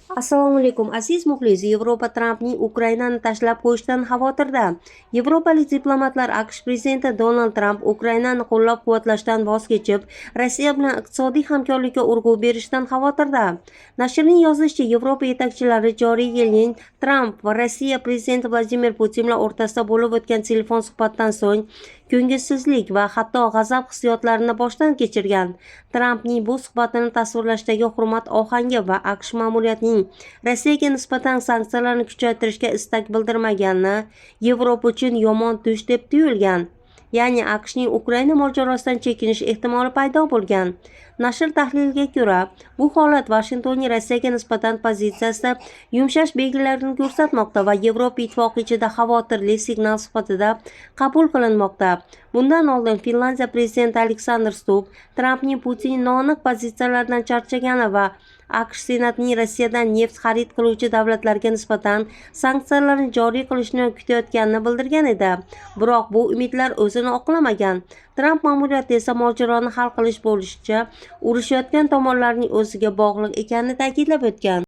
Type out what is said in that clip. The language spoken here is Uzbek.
Assalomu alaykum aziz muxlis. Yevropa Trampning Ukrainani tashlab qo'yishidan xavotirda. Yevropalik diplomatlar AQSh prezidenti Donald Tramp Ukrainani qo'llab-quvvatlashdan voz kechib, Rossiya bilan iqtisodiy hamkorlikka urg'u berishdan xavotirda. Nashrning yozishicha, Yevropa yetakchilari joriy yilning Tramp va Rossiya prezidenti Vladimir Putin bilan o'rtasida bo'lib o'tgan telefon suhbatdan so'ng ko'ngilsizlik va hatto g'azab hissiyotlarini boshdan kechirgan. Trampning bu suhbatini tasvirlashdagi hurmat ohangi va AQSh ma'muriyatining Rossiyaga nisbatan sanksiyalarni kuchaytirishga istak bildirmagani Yevropa uchun yomon tush deb tuyulgan. Ya'ni AQShning Ukraina mojarosidan chekinish ehtimoli paydo bo'lgan. Nashr tahliliga ko'ra, bu holat Vashingtonning Rossiyaga nisbatan pozitsiyasida yumshash belgilarini ko'rsatmoqda va Yevropa Ittifoqi ichida xavotirli signal sifatida qabul qilinmoqda. Bundan oldin Finlandiya prezidenti Aleksandr Stubb Trampning Putinning noaniq pozitsiyalaridan charchagani va AQSh Senatining Rossiyadan neft xarid qiluvchi davlatlarga nisbatan sanksiyalarni joriy qilishni kutayotganini bildirgan edi. Biroq bu umidlar o'zini oqlamagan. Tramp ma'muriyati esa mojaroni hal qilish bo'lishicha urushayotgan tomonlarning o'ziga bog'liq ekanini ta'kidlab o'tgan.